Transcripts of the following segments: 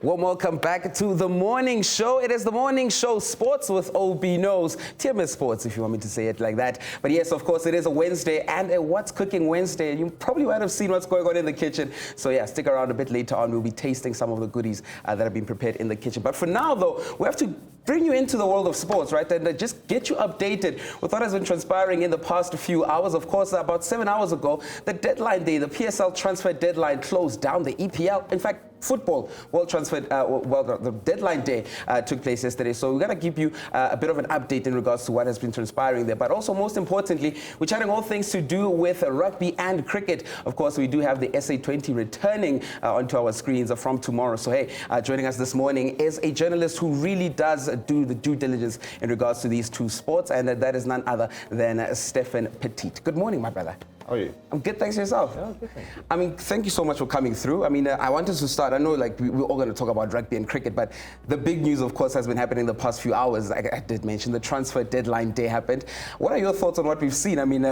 Warm welcome back to the morning show. It is the morning show Sports with OB Knows. TMS Sports, if you want me to say it like that. But yes, of course, it is a Wednesday and a What's Cooking Wednesday. You probably might have seen what's going on in the kitchen. So yeah, stick around a bit later on. We'll be tasting some of the goodies that have been prepared in the kitchen. But for now, though, we have to bring you into the world of sports, right? And just get you updated with what has been transpiring in the past few hours. Of course, about 7 hours ago, the deadline day, the PSL transfer deadline closed down. The EPL, in fact, football world transfer, the deadline day took place yesterday. So we're going to give you a bit of an update in regards to what has been transpiring there. But also, most importantly, we're chatting all things to do with rugby and cricket. Of course, we do have the SA20 returning onto our screens from tomorrow. So hey, joining us this morning is a journalist who really does do the due diligence in regards to these two sports, and that is none other than Stephen Petit. Good morning, my brother. How are you? I'm good, thanks yourself. Yeah, good, thank you. I mean, thank you so much for coming through. I mean, I wanted to start, I know like we're all going to talk about rugby and cricket, but the big news, of course, has been happening the past few hours. I did mention the transfer deadline day happened. What are your thoughts on what we've seen? I mean,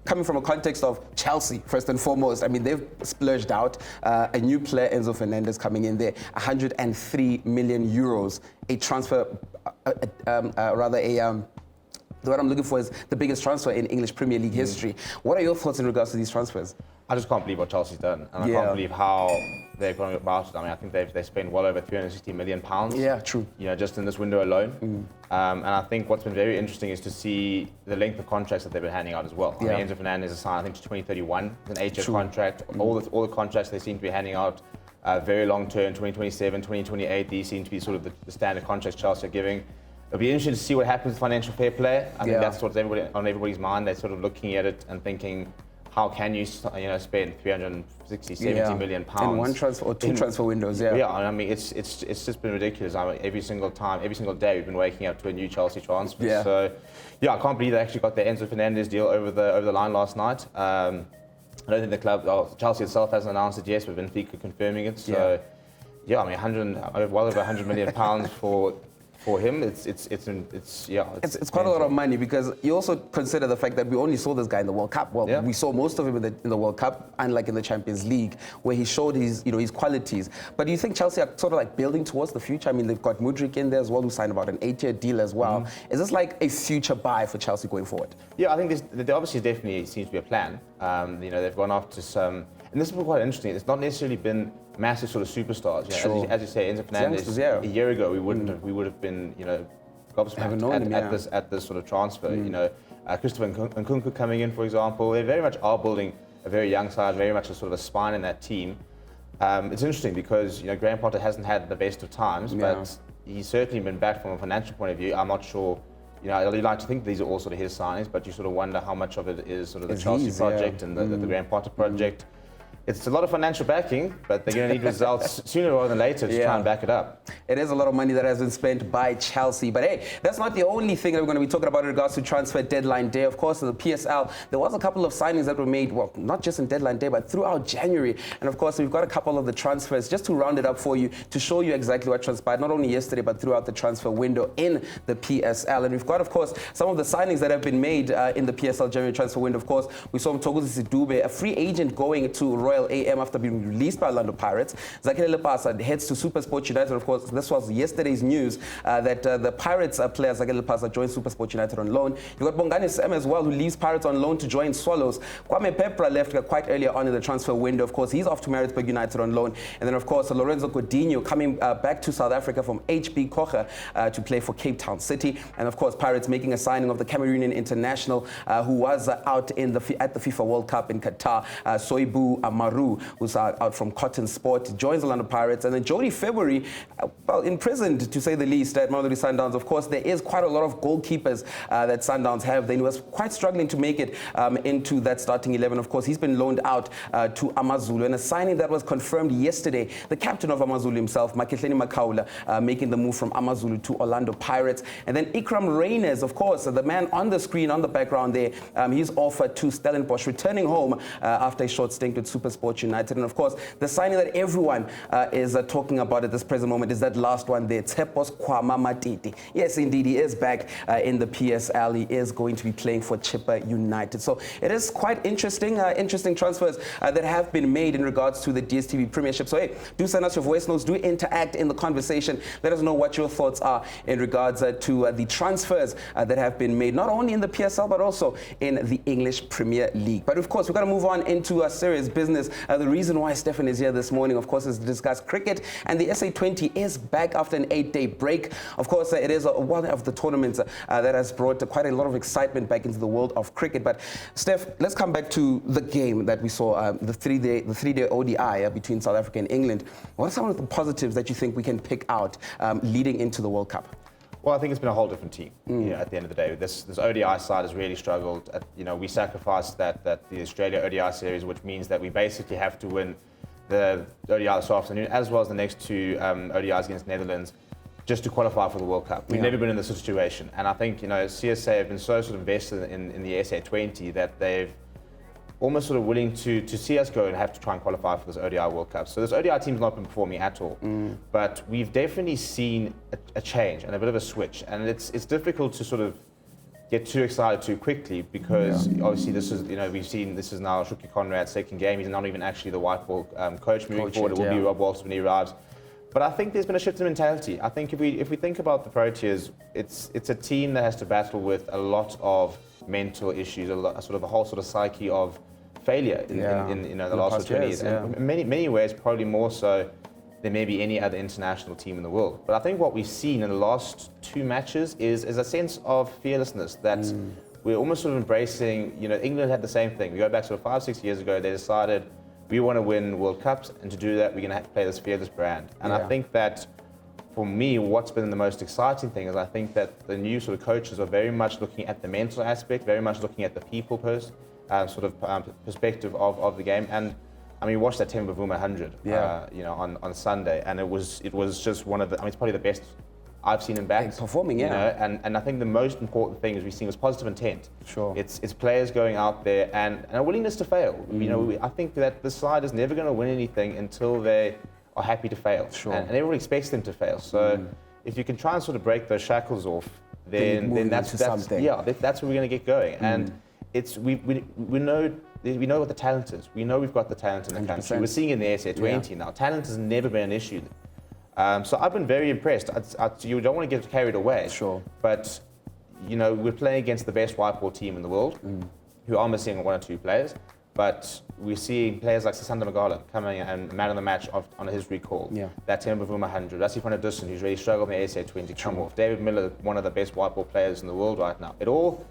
coming from a context of Chelsea, first and foremost, I mean, they've splurged out a new player, Enzo Fernandez, coming in there, 103 million euros, a transfer, what I'm looking for is the biggest transfer in English Premier League history. What are your thoughts in regards to these transfers? I just can't believe what Chelsea's done, and I can't believe how they've gone about it. I mean, I think they spent well over £360 million. Yeah, true. You know, just in this window alone. And I think what's been very interesting is to see the length of contracts that they've been handing out as well. Yeah. I mean, Enzo Fernandez is signed, I think, to 2031. It's an 8-year contract. All the contracts they seem to be handing out very long term, 2027, 2028. These seem to be sort of the standard contracts Chelsea are giving. It'll be interesting to see what happens with financial fair play. I think that's what's on everybody's mind. They're sort of looking at it and thinking, how can you spend 360, 70 million pounds in one transfer or two transfer windows? Yeah, I mean, it's just been ridiculous. I mean, every single day we've been waking up to a new Chelsea transfer. Yeah. So yeah, I can't believe they actually got the Enzo Fernandez deal over the line last night. I don't think the club, Chelsea itself hasn't announced it yet, but Benfica confirming it. So yeah, I mean, well over 100 million pounds for him, it's quite a lot of money, because you also consider the fact that we only saw this guy in the World Cup. Well, we saw most of him in the World Cup, unlike in the Champions League, where he showed his qualities. But do you think Chelsea are sort of like building towards the future? I mean, they've got Mudryk in there as well, who signed about an 8-year deal as well. Is this like a future buy for Chelsea going forward? Yeah, I think there obviously definitely seems to be a plan. They've gone after some, and this is quite interesting. It's not necessarily been massive sort of superstars. As you say, Enzo Fernandez, a year ago we would have been gobsmacked at this sort of transfer. Christopher Nkunku coming in, for example. They very much are building a very young side, very much a sort of a spine in that team. It's interesting because Graham Potter hasn't had the best of times, but he's certainly been back from a financial point of view. I'm not sure. I'd like to think these are all sort of his signings, but you sort of wonder how much of it is sort of the Chelsea project and the Graham Potter project. It's a lot of financial backing, but they're going to need results sooner rather than later to try and back it up. It is a lot of money that has been spent by Chelsea. But hey, that's not the only thing that we're going to be talking about in regards to transfer deadline day. Of course, in the PSL, there was a couple of signings that were made, well, not just in deadline day, but throughout January. And of course, we've got a couple of the transfers just to round it up for you, to show you exactly what transpired, not only yesterday, but throughout the transfer window in the PSL. And we've got, of course, some of the signings that have been made in the PSL January transfer window. Of course, we saw Mthokozi Sidube, a free agent, going to Royal AM after being released by Orlando Pirates. Zakile Lepasa heads to SuperSport United. Of course, this was yesterday's news that the Pirates player Zakile Lepasa joined SuperSport United on loan. You got Bongani Sam as well, who leaves Pirates on loan to join Swallows. Kwame Pepra left quite earlier on in the transfer window. Of course, he's off to Maritzburg United on loan. And then, of course, Lorenzo Godinho coming back to South Africa from HB Koche to play for Cape Town City. And, of course, Pirates making a signing of the Cameroonian international who was out at the FIFA World Cup in Qatar, Soibu Amaru, who's out from Cotton Sport, joins Orlando Pirates. And then Jody February, imprisoned to say the least at Mamelodi Sundowns. Of course, there is quite a lot of goalkeepers that Sundowns have. They was quite struggling to make it into that starting 11. Of course, he's been loaned out to Amazulu. And a signing that was confirmed yesterday, the captain of Amazulu himself, Makehleni Makaula, making the move from Amazulu to Orlando Pirates. And then Ikram Reyners, of course, the man on the screen, on the background there, he's offered to Stellenbosch, returning home after a short stint with Super Sport United. And of course, the signing that everyone is talking about at this present moment is that last one there, Tshepos Kwama Matiti. Yes, indeed, he is back in the PSL. He is going to be playing for Chippa United. So it is quite interesting, interesting transfers that have been made in regards to the DStv Premiership. So hey, do send us your voice notes, do interact in the conversation. Let us know what your thoughts are in regards to the transfers that have been made, not only in the PSL, but also in the English Premier League. But of course, we've got to move on into serious business. The reason why Stefan is here this morning, of course, is to discuss cricket, and the SA20 is back after an 8-day break. Of course, it is one of the tournaments that has brought quite a lot of excitement back into the world of cricket. But Steph, let's come back to the game that we saw, the three-day ODI between South Africa and England. What are some of the positives that you think we can pick out leading into the World Cup? Well, I think it's been a whole different team. At the end of the day, this ODI side has really struggled. We sacrificed that the Australia ODI series, which means that we basically have to win the ODI this afternoon, as well as the next two ODIs against Netherlands, just to qualify for the World Cup. We've never been in this situation, and I think CSA have been so sort of invested in the SA20 that they've almost sort of willing to see us go and have to try and qualify for this ODI World Cup. So this ODI team's not been performing at all, but we've definitely seen a change and a bit of a switch, and it's difficult to sort of get too excited too quickly because obviously this is we've seen this is now Shuki Conrad's second game. He's not even actually the white ball coach moving forward. It will be Rob Walsh when he arrives. But I think there's been a shift in mentality. I think if we think about the Proteas, it's a team that has to battle with a lot of mental issues, sort of a whole sort of psyche of failure in the last 20 years. And in many ways, probably more so than maybe any other international team in the world. But I think what we've seen in the last two matches is a sense of fearlessness that we're almost sort of embracing. England had the same thing. We go back sort of 5-6 years ago, they decided we want to win World Cups, and to do that, we're going to have to play this fearless brand. And I think that, for me, what's been the most exciting thing is I think that the new sort of coaches are very much looking at the mental aspect, very much looking at the people perspective of the game. And I mean, we watched that Temba Bavuma 100, on Sunday, and it was just one of the. I mean, it's probably the best I've seen him back performing. And I think the most important thing is we've seen was positive intent. Sure. It's players going out there and a willingness to fail. I think that the side is never going to win anything until they are happy to fail. Sure. And everyone expects them to fail. So if you can try and sort of break those shackles off, then that's where we're going to get going. And we know what the talent is. We know we've got the talent in the 100%. Country. We're seeing in the SA20 now. Talent has never been an issue. So I've been very impressed. You don't want to get carried away. Sure. But, we're playing against the best white ball team in the world, who are missing one or two players. But we're seeing players like Sasanda Magala coming and man of the match on his recall. That Temba Bavuma 100. Rassie van der Dussen, who's really struggled in the SA20, come off. David Miller, one of the best white ball players in the world right now. It all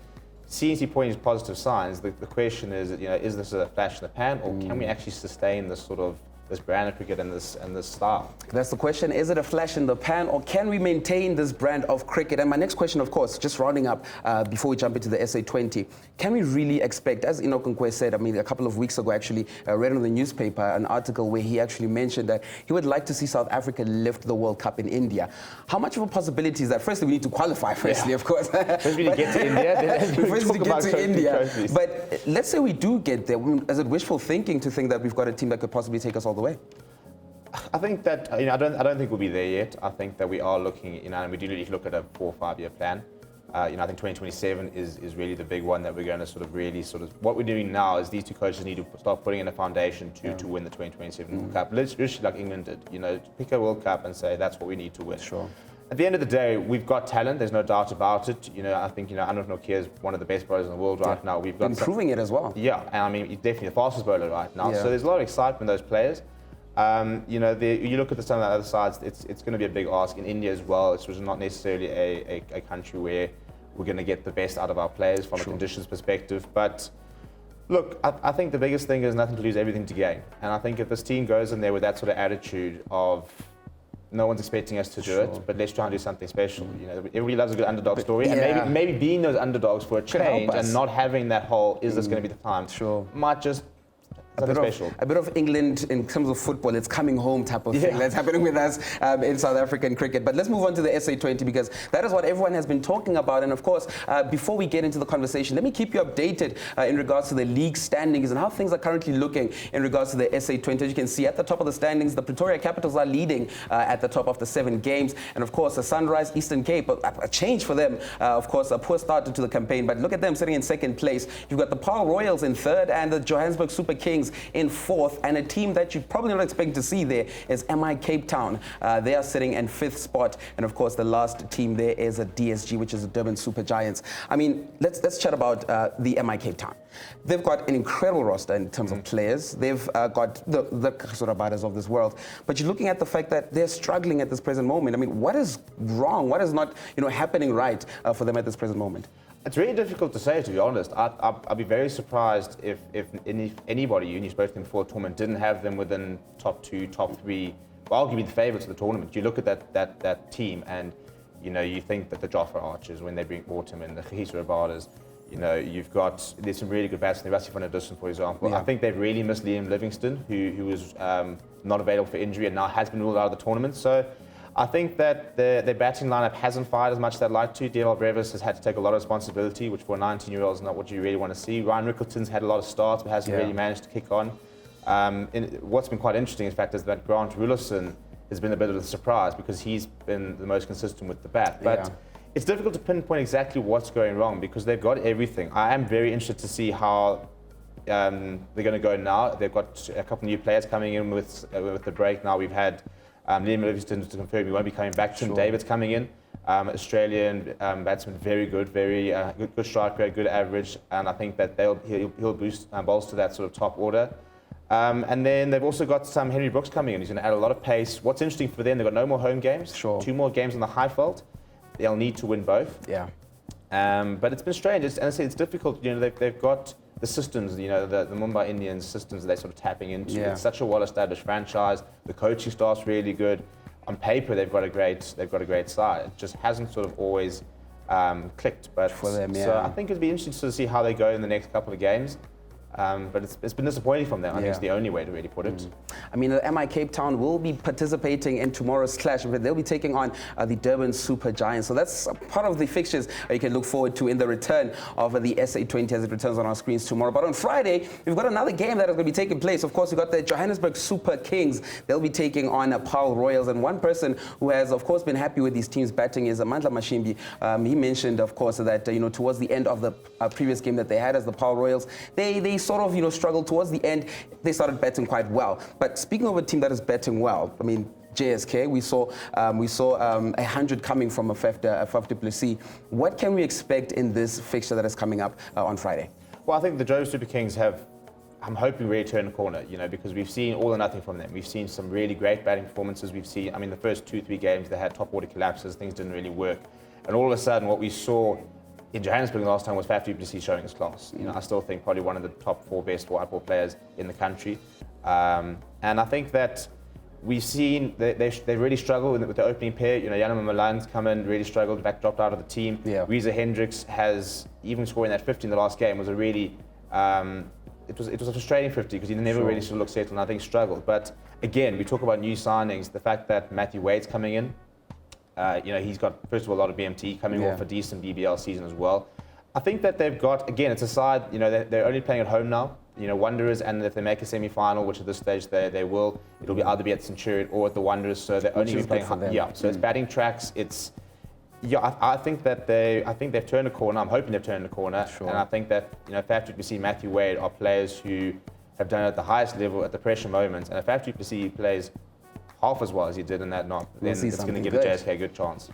seems to be pointing to positive signs. The question is, is this a flash in the pan, or can we actually sustain this sort of this brand of cricket and this style? That's the question. Is it a flash in the pan, or can we maintain this brand of cricket? And my next question, of course, just rounding up before we jump into the SA20, can we really expect, as Enoch Nkwe said, I mean, a couple of weeks ago, actually, I read in the newspaper an article where he actually mentioned that he would like to see South Africa lift the World Cup in India. How much of a possibility is that? Firstly, we need to qualify, of course. First we need to get to India, then But let's say we do get there. Is it wishful thinking to think that we've got a team that could possibly take us all the way? I think that I don't think we'll be there yet. I think that we are looking, and we do need to look at a 4 or 5 year plan. I think 2027 is really the big one that we're going to what we're doing now is these two coaches need to start putting in a foundation to win the 2027 World Cup. Literally like England did, pick a World Cup and say that's what we need to win. Sure. At the end of the day, we've got talent. There's no doubt about it. I think Anurag Nokia is one of the best bowlers in the world right now. We've got improving it as well. Yeah, and I mean he's definitely the fastest bowler right now. So there's a lot of excitement in those players. You look at some of the other sides. It's going to be a big ask in India as well. It's not necessarily a country where we're going to get the best out of our players from a conditions perspective. But look, I think the biggest thing is nothing to lose, everything to gain. And I think if this team goes in there with that sort of attitude of no one's expecting us to do it, but let's try and do something special. Everybody loves a good underdog story, and maybe being those underdogs for a change and not having that whole, is this going to be the time? Sure. Might just A bit of England in terms of football. It's coming home type of thing that's happening with us in South African cricket. But let's move on to the SA20 because that is what everyone has been talking about. And of course, before we get into the conversation, let me keep you updated in regards to the league standings and how things are currently looking in regards to the SA20. As you can see at the top of the standings, the Pretoria Capitals are leading at the top of the 7 games. And of course, the Sunrise Eastern Cape, a change for them. Of course, a poor start to the campaign. But look at them sitting in 2nd place. You've got the Paarl Royals in 3rd and the Johannesburg Super Kings in 4th, and a team that you're probably not expecting to see there is MI Cape Town. They are sitting in 5th spot, and of course the last team there is a DSG, which is the Durban Super Giants. I mean, let's chat about the MI Cape Town. They've got an incredible roster in terms of players. They've got the Kasurabadas of this world, but you're looking at the fact that they're struggling at this present moment. I mean, what is wrong? What is not happening right for them at this present moment? It's really difficult to say, to be honest. I'd be very surprised if anybody, and you spoke to them before the tournament, didn't have them within top 2, top 3. Well, I'll give you the favourites of the tournament. You look at that team, and you think that the Joffa Archers, when they brought him in, the Kagiso Rabadas, there's some really good batsmen. Rassie van der Dussen, for example. I think they've really missed Liam Livingston, who was not available for injury and now has been ruled out of the tournament. So I think that their batting lineup hasn't fired as much as they'd like to. DL Brevis has had to take a lot of responsibility, which for a 19-year-old is not what you really want to see. Ryan Rickleton's had a lot of starts, but hasn't really managed to kick on. What's been quite interesting, in fact, is that Grant Rulofsson has been a bit of a surprise because he's been the most consistent with the bat. But it's difficult to pinpoint exactly what's going wrong because they've got everything. I am very interested to see how they're going to go now. They've got a couple of new players coming in with the break now. We've had Liam Livingston to confirm he won't be coming back. Tim David's coming in. Australian batsman, very good, very good strike rate, good average, and I think that he'll boost bowls to that sort of top order. And then they've also got some Henry Brooks coming in. He's going to add a lot of pace. What's interesting for them, they've got no more home games. 2 more games on the Highveld. They'll need to win both. But it's been strange. It's difficult. They've got the systems, the Mumbai Indians systems that they're sort of tapping into. It's such a well-established franchise. The coaching staff's really good. On paper, they've got a great side. It just hasn't sort of always clicked. But for them, so I think it'd be interesting to see how they go in the next couple of games. But it's been disappointing from them. I think it's the only way to really put it. I mean, the MI Cape Town will be participating in tomorrow's clash, but they'll be taking on the Durban Super Giants. So that's part of the fixtures you can look forward to in the return of the SA20 as it returns on our screens tomorrow. But on Friday, we've got another game that is going to be taking place. Of course, we've got the Johannesburg Super Kings. They'll be taking on Paarl Royals. And one person who has, of course, been happy with these teams batting is Amandla Mashimbi. He mentioned, of course, that towards the end of the previous game that they had as the Paarl Royals, they sort of struggled towards the end. They started batting quite well. But speaking of a team that is batting well, I mean, JSK, we saw 100 coming from Faf du Plessis. What can we expect in this fixture that is coming up on Friday? Well, I think the Joe Super Kings I'm hoping really turn the corner, because we've seen all or nothing from them. We've seen some really great batting performances. We've seen, the first 2-3 games they had top order collapses, things didn't really work. And all of a sudden what we saw in Johannesburg last time was Faf du Plessis showing his class. I still think probably one of the top 4 best white ball players in the country. And I think that we've seen they really struggle with the opening pair. Janema Milan's come in, really struggled, in fact dropped out of the team. Reza Hendricks has, even scoring that 50 in the last game, was a really, it was a frustrating 50 because he never really sort of looked settled and I think struggled. But again, we talk about new signings, the fact that Matthew Wade's coming in, he's got, first of all, a lot of BMT coming off a decent BBL season as well. I think that they've got, again, it's a side, they're only playing at home now. Wanderers, and if they make a semi-final, which at this stage they will, it'll be either be at Centurion or at the Wanderers, so they're only playing so it's batting tracks. It's I think they've turned a corner. I'm hoping they've turned a corner, and I think that Faf du Plessis, Matthew Wade are players who have done it at the highest level at the pressure moments, and if Faf du Plessis plays half as well as he did in that knock, then it's going to give the JSK a good chance.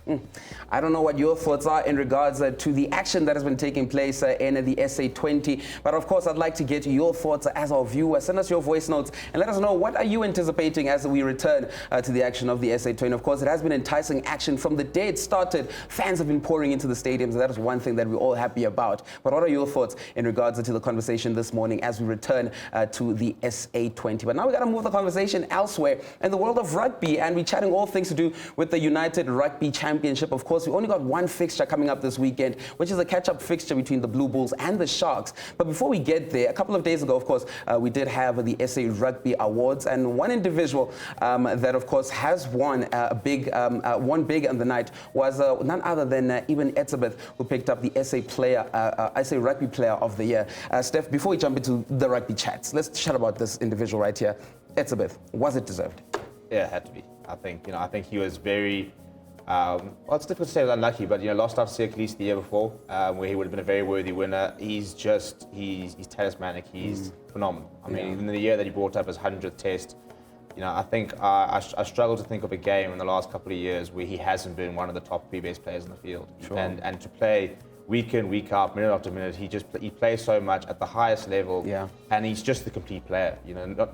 I don't know what your thoughts are in regards to the action that has been taking place in the SA20, but of course I'd like to get your thoughts as our viewers. Send us your voice notes and let us know what are you anticipating as we return to the action of the SA20. Of course, it has been enticing action from the day it started. Fans have been pouring into the stadiums, and that is one thing that we're all happy about. But what are your thoughts in regards to the conversation this morning as we return to the SA20? But now we got to move the conversation elsewhere in the world of rugby, and we're chatting all things to do with the United Rugby Championship. Of course, we only got one fixture coming up this weekend, which is a catch-up fixture between the Blue Bulls and the Sharks. But before we get there, a couple of days ago, of course, we did have the SA Rugby Awards, and one individual that, of course, has won big on the night was none other than Eben Etzebeth, who picked up the SA Rugby Player of the Year. Steph, before we jump into the rugby chats, let's chat about this individual right here. Etzebeth, was it deserved? Yeah, it had to be. I think he was very, well, it's difficult to say unlucky, but lost out to Circles the year before, where he would have been a very worthy winner. He's talismanic. He's phenomenal. I mean, in the year that he brought up his 100th test, I think I struggle to think of a game in the last couple of years where he hasn't been one of the top 3 best players in the field. Sure. And to play week in, week out, minute after minute, he plays so much at the highest level, and he's just the complete player.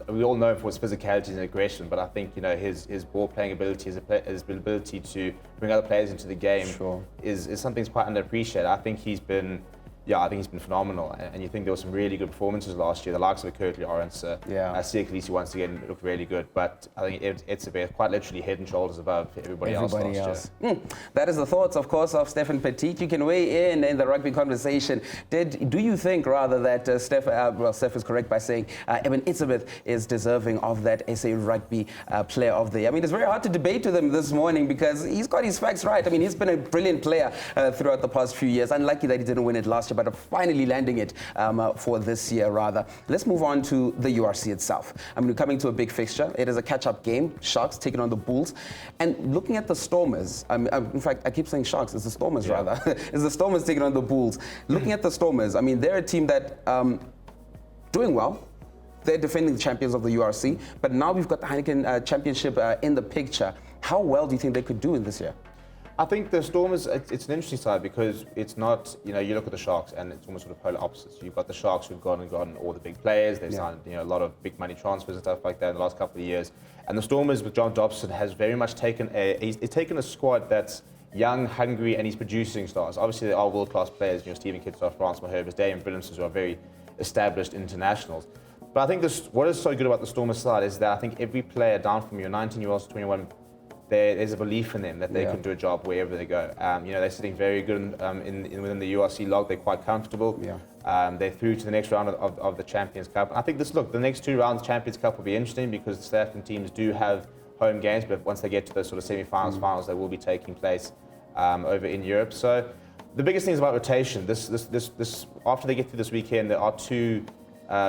We all know him for his physicality and aggression, but I think his ball playing ability, his ability to bring other players into the game is something that's quite underappreciated. I think he's been phenomenal, and you think there were some really good performances last year. The likes of Kirkley Orange, Circles once again looked really good, but I think it's quite literally head and shoulders above everybody else last year. That is the thoughts, of course, of Stefan Petit. You can weigh in the rugby conversation. Do you think rather that Steph is correct by saying Eben Etzebeth is deserving of that SA Rugby Player of the Year? I mean, it's very hard to debate with him this morning because he's got his facts right. I mean, he's been a brilliant player throughout the past few years. Unlucky that he didn't win it last year, but finally landing it for this year, rather. Let's move on to the URC itself. I mean, we're coming to a big fixture. It is a catch-up game. Sharks taking on the Bulls. And looking at the Stormers, in fact, I keep saying Sharks. It's the Stormers, rather. It's the Stormers taking on the Bulls. Looking at the Stormers, I mean, they're a team that doing well. They're defending the champions of the URC. But now we've got the Heineken Championship in the picture. How well do you think they could do in this year? I think the Stormers, it's an interesting side because it's not, you look at the Sharks and it's almost sort of polar opposites. You've got the Sharks who've gone and gotten all the big players. They've signed, a lot of big money transfers and stuff like that in the last couple of years. And the Stormers with John Dobson has very much taken a squad that's young, hungry, and he's producing stars. Obviously, they are world-class players. Stephen Kitsoff, Francois Herbers, Damian Willemsons, who are very established internationals. But I think what is so good about the Stormers side is that I think every player down from your 19-year-olds to 21, there's a belief in them that they can do a job wherever they go. They're sitting very good within the URC log. They're quite comfortable. They're through to the next round of the Champions Cup. I think the next 2 rounds of Champions Cup will be interesting because the South African teams do have home games, but once they get to the sort of semi-finals, finals, they will be taking place over in Europe. So the biggest thing is about rotation. This after they get through this weekend, there are 2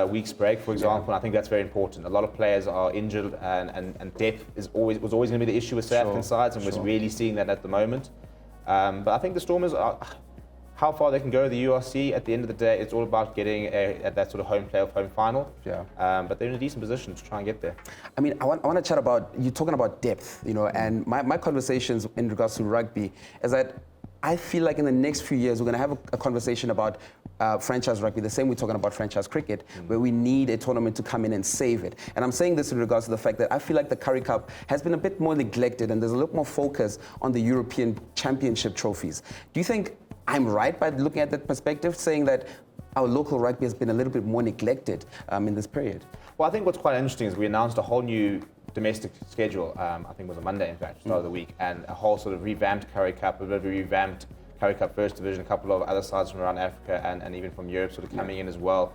weeks break, for example, and I think that's very important. A lot of players are injured, and depth was always going to be the issue with South African sides, and we're really seeing that at the moment. But I think the Stormers are how far they can go in the URC. At the end of the day, it's all about getting that sort of home playoff, home final. But they're in a decent position to try and get there. I mean, I want to chat about you talking about depth, and my conversations in regards to rugby is that I feel like in the next few years, we're going to have a conversation about franchise rugby, the same we're talking about franchise cricket, where we need a tournament to come in and save it. And I'm saying this in regards to the fact that I feel like the Currie Cup has been a bit more neglected and there's a lot more focus on the European Championship trophies. Do you think I'm right by looking at that perspective, saying that our local rugby has been a little bit more neglected in this period? Well, I think what's quite interesting is we announced a whole new domestic schedule, I think it was a Monday, in fact, start of the week, and a whole sort of revamped Currie Cup, a bit of a revamped Currie Cup First Division, a couple of other sides from around Africa and even from Europe sort of coming in as well.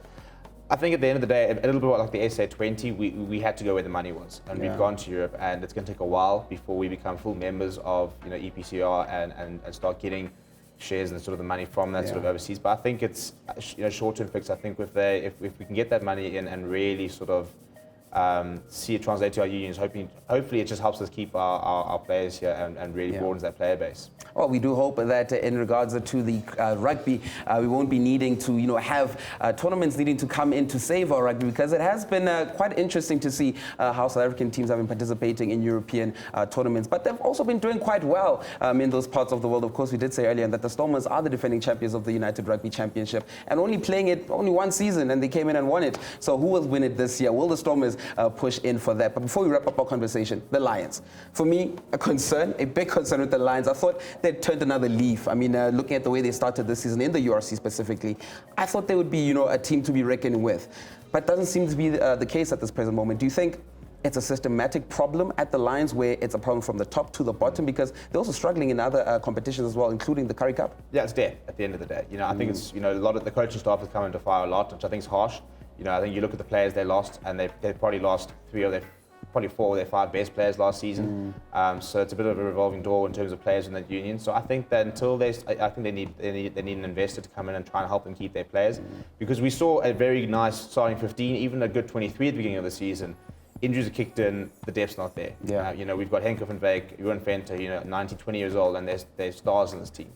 I think at the end of the day, a little bit like the SA20, we had to go where the money was, and we've gone to Europe, and it's going to take a while before we become full members of EPCR and start getting shares and sort of the money from that sort of overseas. But I think it's short-term fix. I think if we can get that money in and really sort of see it translate to our unions, hopefully it just helps us keep our players here and really broadens that player base. Well, we do hope that in regards to the rugby, we won't be needing to have tournaments needing to come in to save our rugby, because it has been quite interesting to see how South African teams have been participating in European tournaments. But they've also been doing quite well in those parts of the world. Of course, we did say earlier that the Stormers are the defending champions of the United Rugby Championship and only playing it only one season, and they came in and won it. So who will win it this year? Will the Stormers push in for that? But before we wrap up our conversation, the Lions. For me, a big concern with the Lions. I thought they'd turned another leaf. I mean, looking at the way they started this season in the URC specifically, I thought they would be, a team to be reckoned with. But doesn't seem to be the case at this present moment. Do you think it's a systematic problem at the Lions, where it's a problem from the top to the bottom, because they're also struggling in other competitions as well, including the Currie Cup? Yeah, it's there at the end of the day. You know, I think it's, you know, a lot of the coaching staff has come into fire a lot, which I think is harsh. You know, I think you look at the players they lost, and they've probably lost probably 4 of their 5 best players last season. So it's a bit of a revolving door in terms of players in that union. So I think that until I think they need an investor to come in and try and help them keep their players, because we saw a very nice starting 15, even a good 23 at the beginning of the season. Injuries are kicked in, the depth's not there. Yeah. You know, we've got Henk van Wyk, Ewan Venter, you know, 20 years old, and they're stars in this team.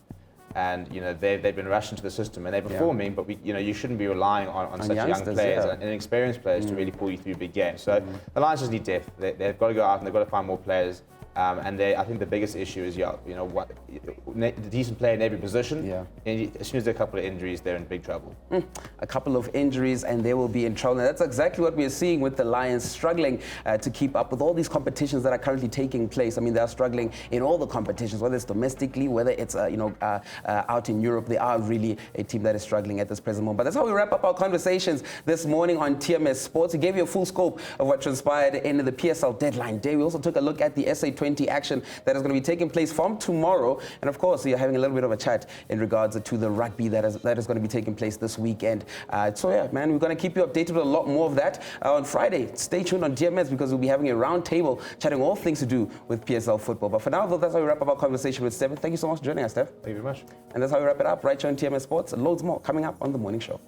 And you know they've been rushed into the system and they're performing, but you shouldn't be relying on such young players and inexperienced players to really pull you through big games. So the Lions just need depth. They've got to go out and they've got to find more players. And I think the biggest issue is the decent player in every position. Yeah. And as soon as there are a couple of injuries, they're in big trouble. A couple of injuries and they will be in trouble. And that's exactly what we're seeing with the Lions, struggling to keep up with all these competitions that are currently taking place. I mean, they're struggling in all the competitions, whether it's domestically, whether it's out in Europe. They are really a team that is struggling at this present moment. But that's how we wrap up our conversations this morning on TMS Sports. We gave you a full scope of what transpired in the PSL deadline day. We also took a look at the SA20 action that is going to be taking place from tomorrow. And of course, you're having a little bit of a chat in regards to the rugby that is going to be taking place this weekend. So yeah, man, we're going to keep you updated with a lot more of that on Friday. Stay tuned on DMS, because we'll be having a round table chatting all things to do with PSL football. But for now, that's how we wrap up our conversation with Steph. Thank you so much for joining us, Steph. Thank you very much. And that's how we wrap it up right here on TMS Sports. Loads more coming up on The Morning Show.